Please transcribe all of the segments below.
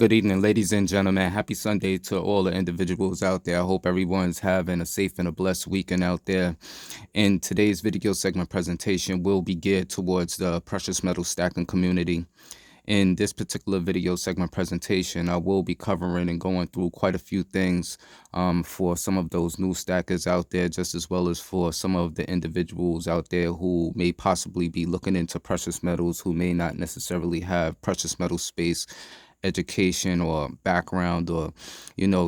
Good evening, ladies and gentlemen. Happy Sunday to all the individuals out there. I hope everyone's having a safe and a blessed weekend out there. In today's video segment presentation will be geared towards the precious metal stacking community. In this particular video segment presentation, I will be covering and going through quite a few things for some of those new stackers out there, just as well as for some of the individuals out there who may possibly be looking into precious metals, who may not necessarily have precious metal space education or background, or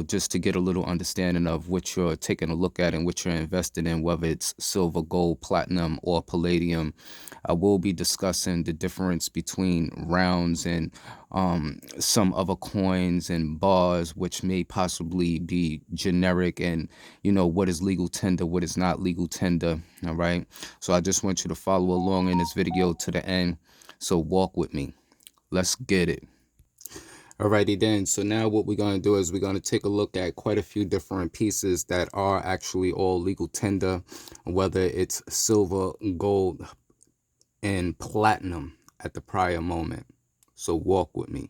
just to get a little understanding of what you're taking a look at and what you're invested in, whether it's silver, gold, platinum, or palladium. I will be discussing the difference between rounds and some other coins and bars, which may possibly be generic, and what is legal tender, what is not legal tender. All right, so I just want you to follow along in this video to the end, so walk with me. Let's get it. Alrighty then, so now what we're going to do is we're going to take a look at quite a few different pieces that are actually all legal tender, whether it's silver, gold, and platinum at the prior moment. So walk with me.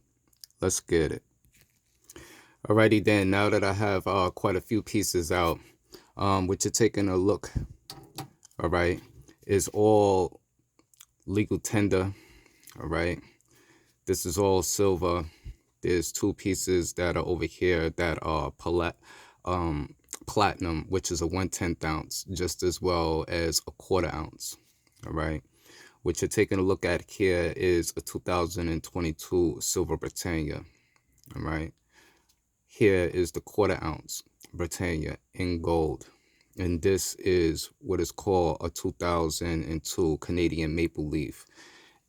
Let's get it. Alrighty then, now that I have quite a few pieces out, what you're taking a look, all right, is all legal tender, all right? This is all silver. There's two pieces that are over here that are platinum, which is a 1/10 ounce, just as well as a 1/4 ounce. All right. What you're taking a look at here is a 2022 Silver Britannia. All right. Here is the 1/4 ounce Britannia in gold. And this is what is called a 2002 Canadian Maple Leaf.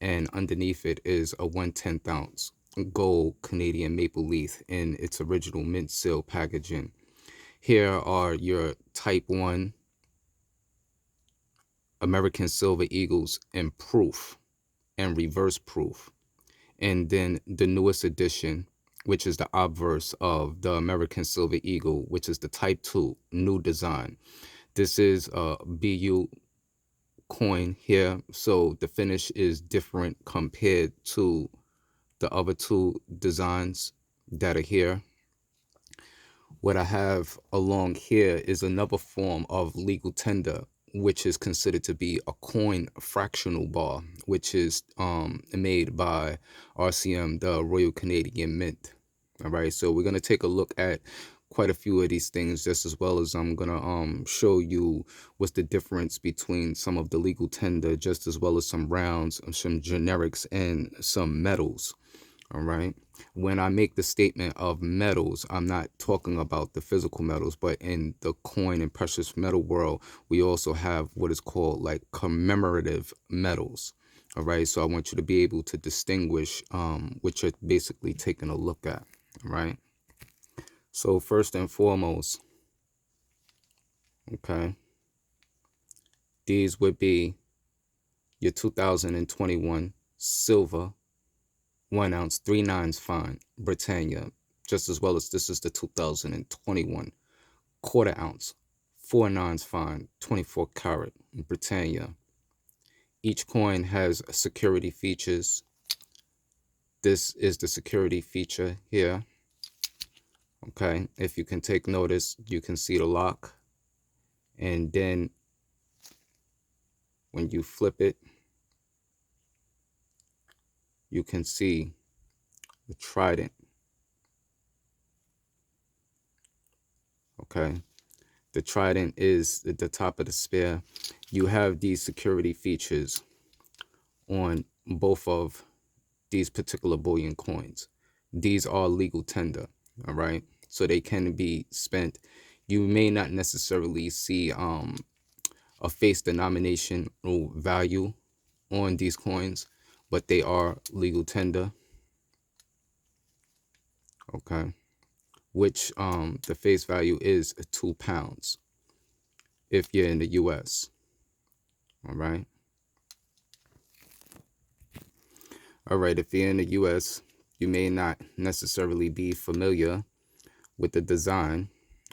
And underneath it is a 1/10 ounce gold Canadian Maple Leaf in its original mint seal packaging. Here are your type 1 American Silver Eagles in proof and reverse proof. And then the newest edition, which is the obverse of the American Silver Eagle, which is the type 2 new design. This is a BU coin here, so the finish is different compared to the other two designs that are here. What I have along here is another form of legal tender, which is considered to be a coin fractional bar, which is made by RCM, the Royal Canadian Mint. All right, so we're going to take a look at quite a few of these things, just as well as I'm going to show you what's the difference between some of the legal tender, just as well as some rounds, some generics, and some metals. All right. When I make the statement of metals, I'm not talking about the physical metals, but in the coin and precious metal world, we also have what is called like commemorative metals. All right. So I want you to be able to distinguish what you're basically taking a look at. All right. So first and foremost, okay, these would be your 2021 silver 1 ounce 3/9 fine Britannia, just as well as this is the 2021 1/4 ounce 4/9 fine 24 karat Britannia. Each coin has security features. This is the security feature here. Okay, if you can take notice, you can see the lock, and then when you flip it, you can see the trident. Okay, the trident is at the top of the spear. You have these security features on both of these particular bullion coins. These are legal tender, all right? So they can be spent. You may not necessarily see a face denomination or value on these coins, but they are legal tender. Okay, which the face value is 2 pounds if you're in the US. All right. All right, if you're in the US, you may not necessarily be familiar with the design.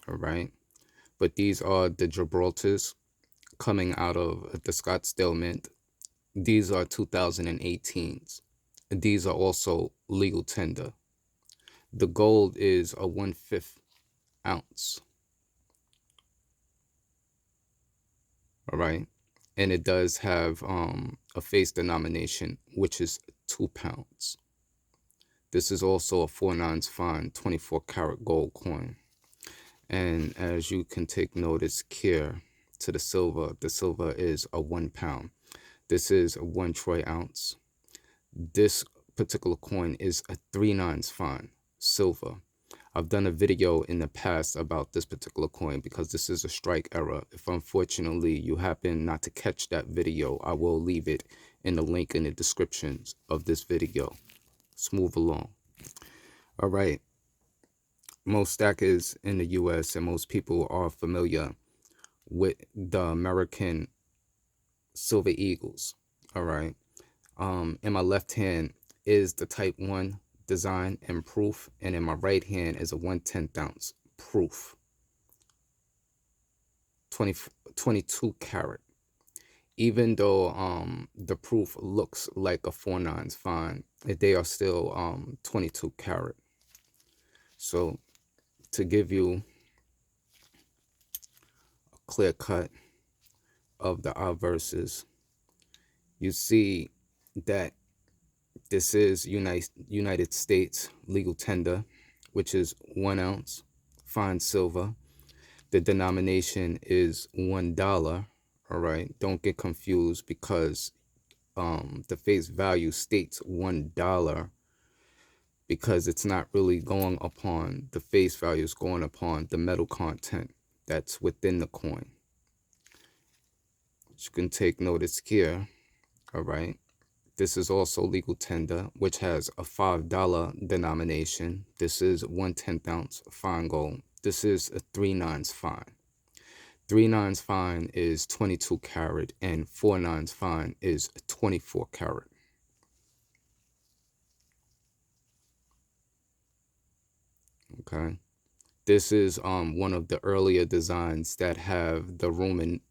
All right, but these are the Gilbraltas coming out of the Scottsdale Mint. These are 2018s. These are also legal tender. The gold is a 1/5 ounce. All right. And it does have a face denomination, which is 2 pounds. This is also a 4/9 fine 24 karat gold coin. And as you can take notice here to the silver is a 1 pound. This is a 1 troy ounce. This particular coin is a 3/9 fine silver. I've done a video in the past about this particular coin because this is a strike error. If unfortunately you happen not to catch that video, I will leave it in the link in the descriptions of this video. Let's move along. All right. Most stackers in the US and most people are familiar with the American Silver Eagles. All right. In my left hand is the type 1 design and proof, and in my right hand is a 1/10 ounce proof, 22 karat. Even though the proof looks like a 4/9 fine, they are still 22 karat. So to give you a clear cut of the verses, you see that this is United States legal tender, which is 1 ounce fine silver. The denomination is $1. All right, don't get confused because the face value states $1 because it's not really going upon the face value, it's going upon the metal content that's within the coin. You can take notice here. All right, this is also legal tender, which has a $5 denomination. This is 1/10 ounce fine gold. This is a 3/9 fine. 3/9 fine is 22 karat, and 4/9 fine is 24 karat. Okay, this is one of the earlier designs that have the Roman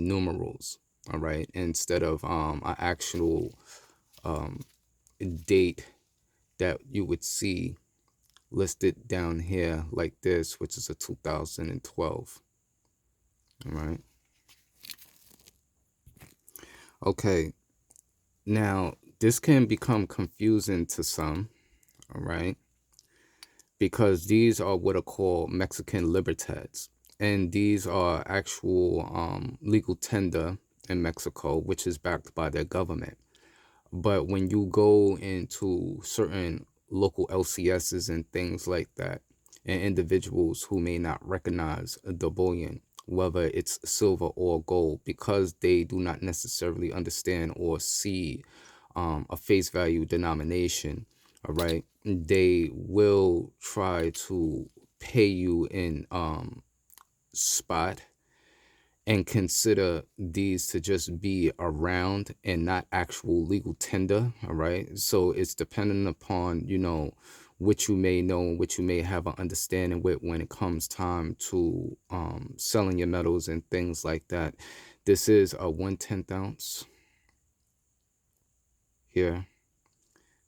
numerals. All right, instead of an actual date that you would see listed down here like this, which is a 2012. All right. Okay. Now, this can become confusing to some, all right, because these are what are called Mexican libertades, and these are actual legal tender in Mexico, which is backed by their government. But when you go into certain local LCSs and things like that, and individuals who may not recognize the bullion, whether it's silver or gold, because they do not necessarily understand or see a face value denomination, all right, they will try to pay you in spot and consider these to just be around and not actual legal tender. All right, so it's dependent upon, you know, what you may know and what you may have an understanding with when it comes time to selling your metals and things like that. This is a 1/10 ounce here.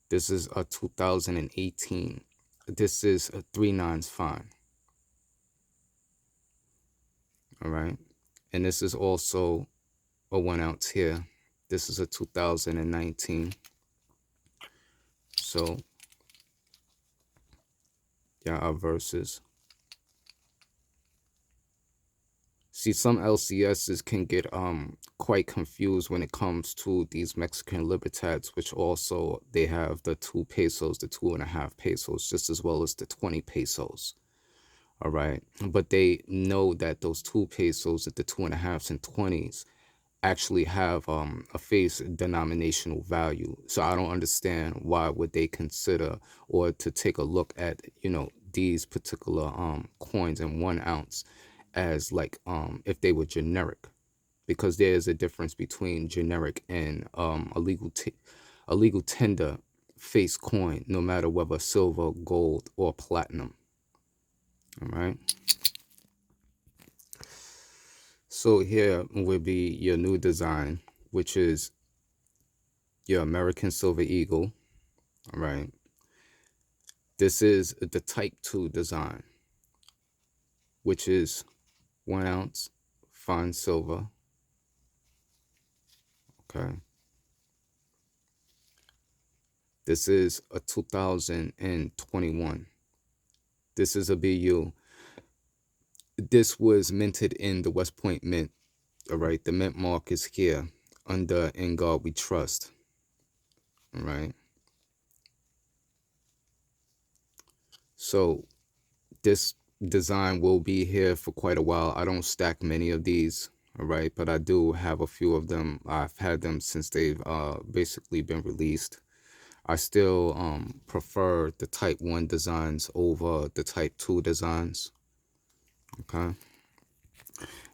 This is a 2018. This is a 3/9 fine. All right, and this is also a 1 ounce here. This is a 2019. So yeah, our verses. See, some LCSs can get quite confused when it comes to these Mexican libertades, which also they have the 2 pesos, the 2.5 pesos, just as well as the 20 pesos. All right, but they know that those 2 pesos, the 2.5s and 20s, actually have a face denominational value. So I don't understand why would they consider or to take a look at, you know, these particular coins in 1 ounce as like if they were generic, because there is a difference between generic and a legal tender face coin, no matter whether silver, gold, or platinum. All right. So here will be your new design, which is your American Silver Eagle. All right. This is the type 2 design, which is 1 ounce fine silver. Okay. This is a 2021. This is a BU. This was minted in the West Point Mint. All right. The mint mark is here under In God We Trust. All right. So this design will be here for quite a while. I don't stack many of these. All right. But I do have a few of them. I've had them since they've basically been released. I still prefer the type 1 designs over the type 2 designs. Okay.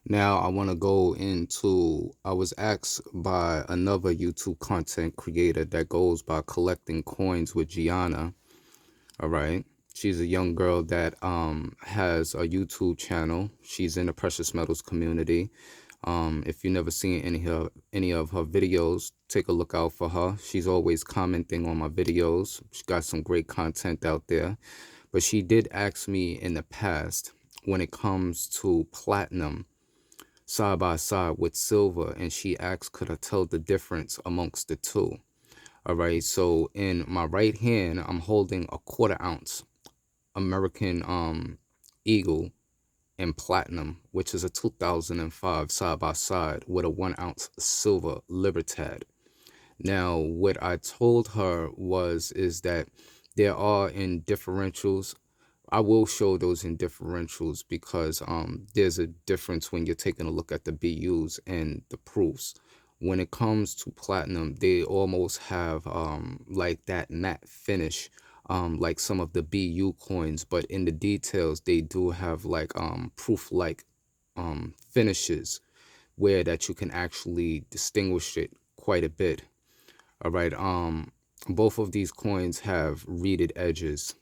Now I want to go into, I was asked by another YouTube content creator that goes by Collecting Coins with Jiana. All right. She's a young girl that has a YouTube channel. She's in the precious metals community. If you've never seen any of her videos, take a look out for her. She's always commenting on my videos. She's got some great content out there. But she did ask me in the past, when it comes to platinum side by side with silver, and she asked, could I tell the difference amongst the two? All right. So in my right hand, I'm holding a 1/4 ounce American Eagle in platinum, which is a 2005 side by side with a 1 ounce silver Libertad. Now, what I told her is that there are in differentials. I will show those in differentials because there's a difference when you're taking a look at the BUs and the proofs. When it comes to platinum, they almost have like that matte finish, like some of the BU coins, but in the details they do have like proof like finishes where that you can actually distinguish it quite a bit. All right. Both of these coins have reeded edges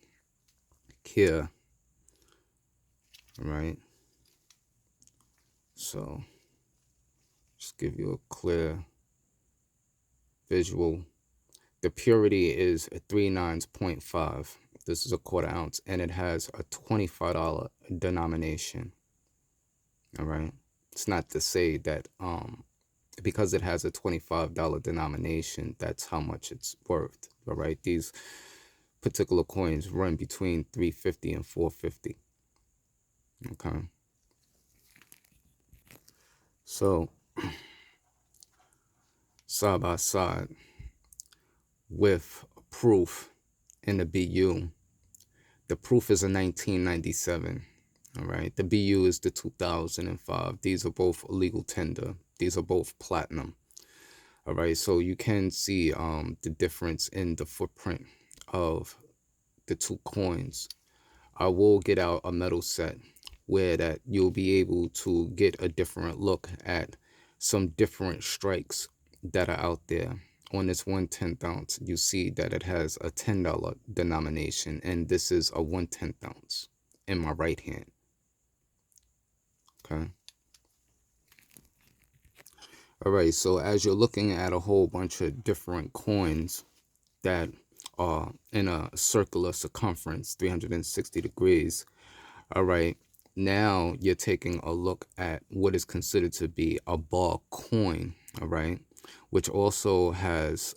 here. All right. So just give you a clear visual. The purity is a 39.5. This is a 1/4 ounce, and it has a $25 denomination. All right. It's not to say that because it has a $25 denomination, that's how much it's worth. All right. These particular coins run between $350 and $450. Okay. So side by side with proof in the BU. The proof is a 1997. All right. The BU is the 2005. These are both legal tender. These are both platinum. All right. So you can see the difference in the footprint of the two coins. I will get out a metal set where that you'll be able to get a different look at some different strikes that are out there. On this 1/10 ounce, you see that it has a $10 denomination, and this is a 1/10 ounce in my right hand. Okay. All right. So as you're looking at a whole bunch of different coins that are in a circular circumference, 360 degrees. All right. Now you're taking a look at what is considered to be a bar coin. All right. Which also has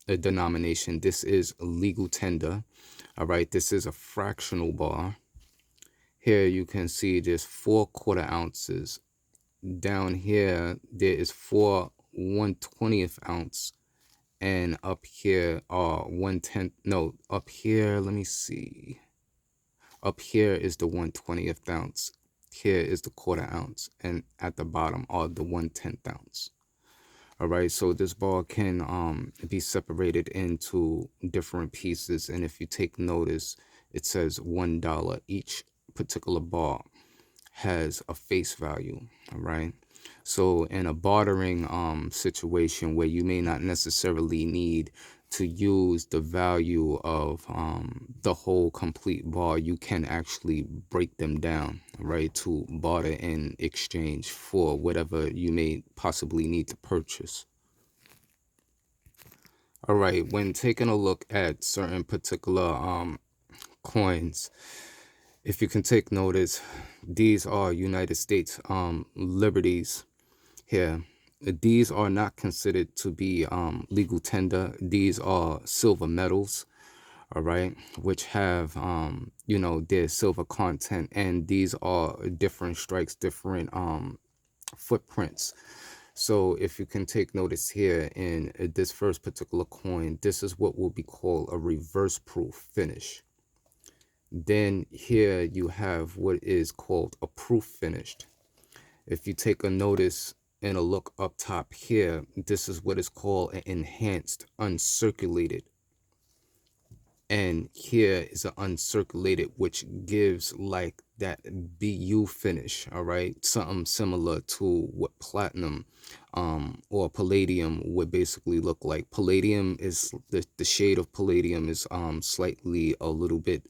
a denomination. This is a legal tender. All right. This is a fractional bar. Here you can see there's 4 1/4 ounces. Down here there is 4 1/20th ounce. And up here are 1/10. No, up here, let me see. Up here is the 1/20th ounce. Here is the 1/4 ounce. And at the bottom are the 1/10 ounce. All right, so this bar can be separated into different pieces. And if you take notice, it says $1. Each particular bar has a face value. All right. So in a bartering situation where you may not necessarily need to use the value of the whole complete bar, you can actually break them down, right, to barter in exchange for whatever you may possibly need to purchase. All right, when taking a look at certain particular coins. If you can take notice, these are United States liberties here. These are not considered to be legal tender. These are silver medals, all right, which have their silver content, and these are different strikes, different footprints. So if you can take notice here in this first particular coin, this is what will be called a reverse proof finish. Then here you have what is called a proof finished. If you take a notice and a look up top here, this is what is called an enhanced uncirculated. And here is an uncirculated, which gives like that BU finish, all right? Something similar to what platinum or palladium would basically look like. Palladium is, the shade of palladium is slightly a little bit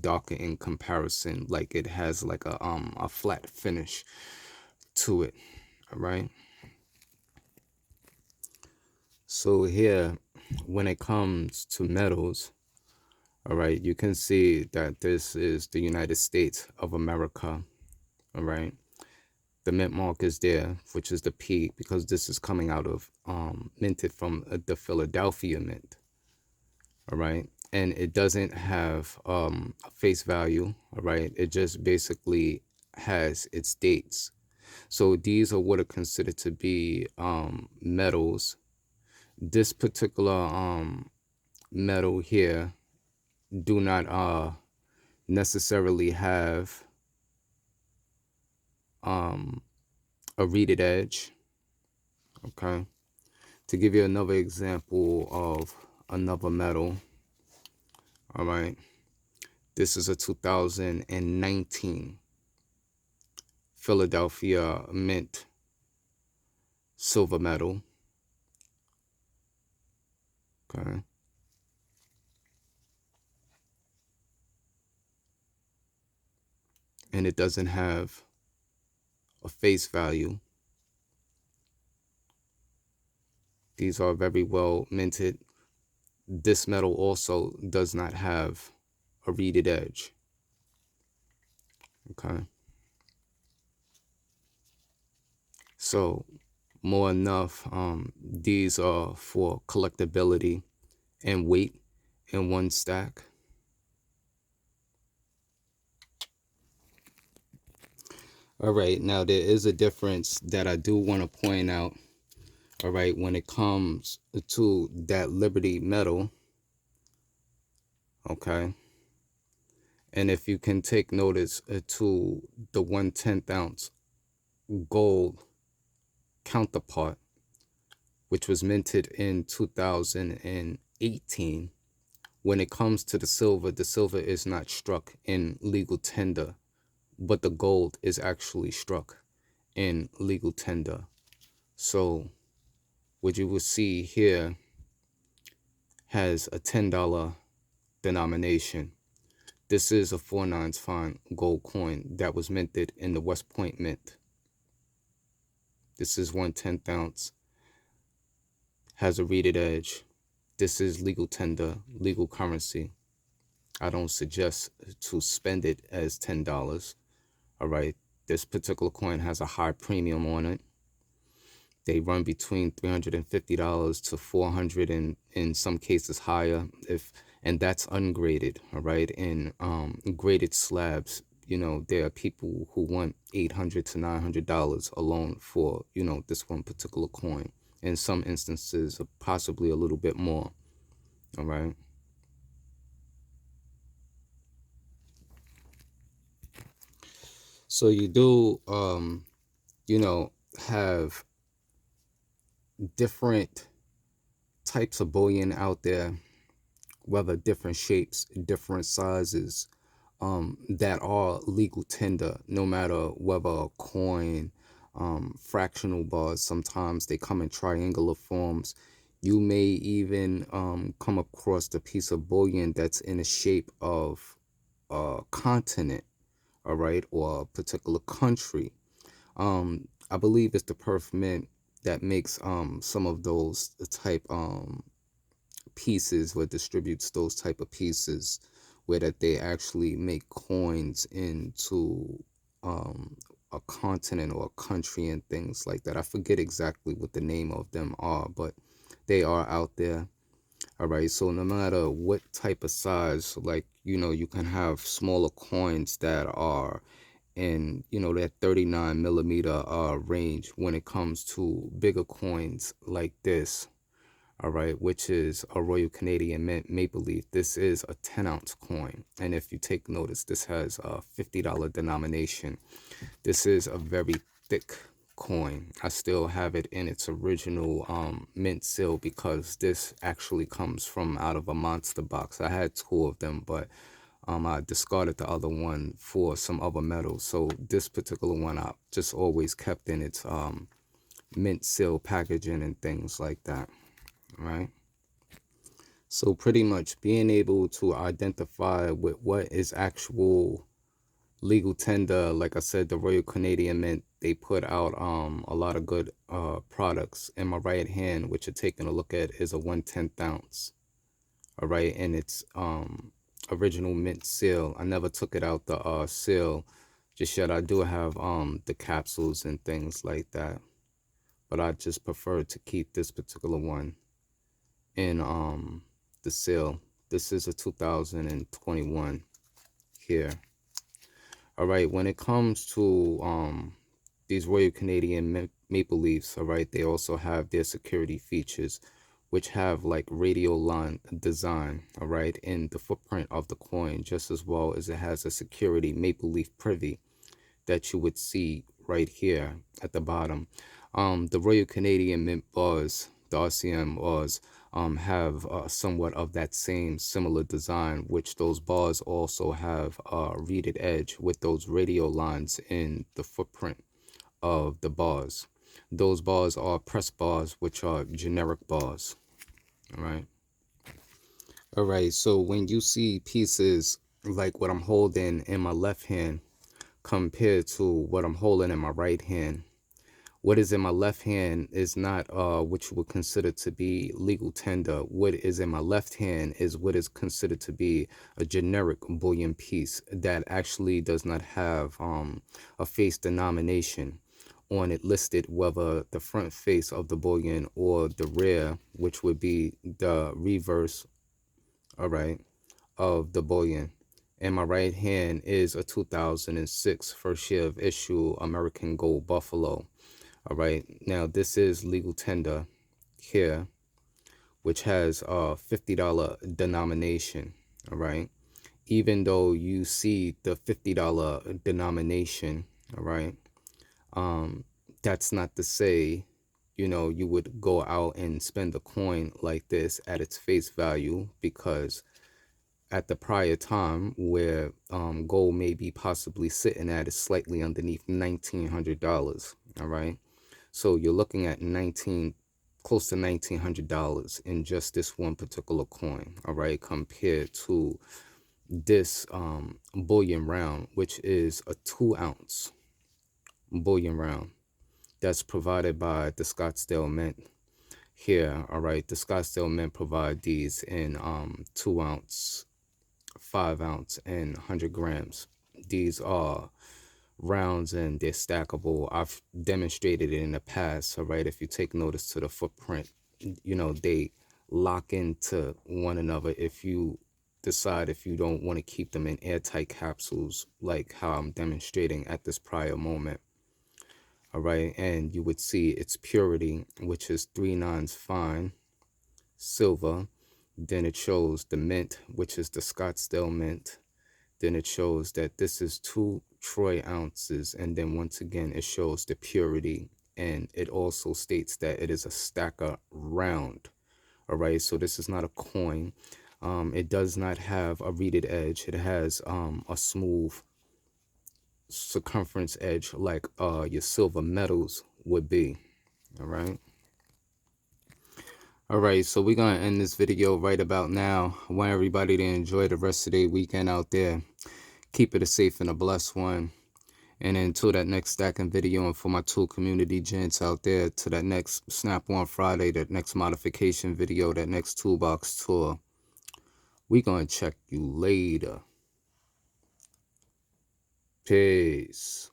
darker in comparison, like it has like a flat finish to it, all right? So here, when it comes to metals, all right, you can see that this is the United States of America, all right? The mint mark is there, which is the P, because this is coming out of, minted from the Philadelphia Mint, all right? And it doesn't have a face value, all right? It just basically has its dates. So these are what are considered to be metals. This particular metal here do not necessarily have a reeded edge. Okay, to give you another example of another metal, all right, this is a 2019 Philadelphia Mint silver medal. Okay, and it doesn't have a face value. These are very well minted. This metal also does not have a reeded edge. Okay, so more enough, these are for collectability and weight in one stack. All right, now there is a difference that I do want to point out, all right, when it comes to that Liberty metal, okay? And if you can take notice to the 1/10 ounce gold counterpart, which was minted in 2018, when it comes to the silver is not struck in legal tender, but the gold is actually struck in legal tender. So what you will see here has a $10 denomination. This is a 4/9 fine gold coin that was minted in the West Point Mint. This is 1/10 ounce, has a reeded edge. This is legal tender, legal currency. I don't suggest to spend it as $10. All right, this particular coin has a high premium on it. They run between $350 to $400, and in some cases higher, and that's ungraded. All right, and graded slabs, there are people who want $800 to $900 alone for this one particular coin. In some instances, possibly a little bit more. All right. So you do, have different types of bullion out there, whether different shapes, different sizes, that are legal tender, no matter whether a coin, fractional bars, sometimes they come in triangular forms. You may even come across a piece of bullion that's in the shape of a continent, all right, or a particular country. I believe it's the Perth Mint that makes some of those type pieces, or distributes those type of pieces where that they actually make coins into a continent or a country and things like that. I forget exactly what the name of them are, but they are out there. All right, so no matter what type of size, like, you can have smaller coins that are in, that 39 millimeter range when it comes to bigger coins like this. All right, which is a Royal Canadian Mint Maple Leaf. This is a 10-ounce coin. And if you take notice, this has a $50 denomination. This is a very thick coin. I still have it in its original mint seal because this actually comes from out of a monster box. I had two of them, but I discarded the other one for some other metals. So this particular one I just always kept in its mint seal packaging and things like that, right? So pretty much being able to identify with what is actual legal tender, like I said, the Royal Canadian Mint, they put out a lot of good products. In my right hand, which you're taking a look at, is a 1/10 ounce. All right, and it's original mint seal. I never took it out the seal just yet. I do have the capsules and things like that, but I just prefer to keep this particular one in the seal. This is a 2021 here. All right, when it comes to these Royal Canadian Maple Leafs, all right, they also have their security features, which have like radial line design, all right, in the footprint of the coin, just as well as it has a security maple leaf privy that you would see right here at the bottom. The Royal Canadian Mint bars, the RCM bars, have somewhat of that same similar design, which those bars also have a reeded edge with those radial lines in the footprint of the bars. Those bars are press bars, which are generic bars. All right. All right. So when you see pieces like what I'm holding in my left hand compared to what I'm holding in my right hand, what is in my left hand is not what you would consider to be legal tender. What is in my left hand is what is considered to be a generic bullion piece that actually does not have a face denomination on it listed, whether the front face of the bullion or the rear, which would be the reverse, all right, of the bullion. In my right hand is a 2006 first year of issue American Gold Buffalo. All right, now this is legal tender here, which has a $50 denomination. All right, even though you see the $50 denomination, all right, that's not to say, you would go out and spend a coin like this at its face value, because at the prior time where gold may be possibly sitting at is slightly underneath $1,900. All right. So you're looking at close to $1,900 in just this one particular coin, all right, compared to this bullion round, which is a 2-ounce bullion round that's provided by the Scottsdale Mint here. All right, the Scottsdale Mint provide these in 2-ounce, 5-ounce, and 100 grams. These are rounds and they're stackable. I've demonstrated it in the past. All right, if you take notice to the footprint, they lock into one another. If you decide if you don't want to keep them in airtight capsules like how I'm demonstrating at this prior moment, all right, and you would see its purity, which is 3/9 fine silver. Then it shows the mint, which is the Scottsdale Mint. Then it shows that this is 2 troy ounces, and then once again it shows the purity, and it also states that it is a stacker round. All right, so this is not a coin. It does not have a reeded edge. It has a smooth circumference edge like your silver metals would be. All right. All right, so we're gonna end this video right about now. I want everybody to enjoy the rest of their weekend out there. Keep it a safe and a blessed one. And until that next stacking video, and for my tool community gents out there, to that next Snap on Friday, that next modification video, that next toolbox tour, We gonna check you later. Peace.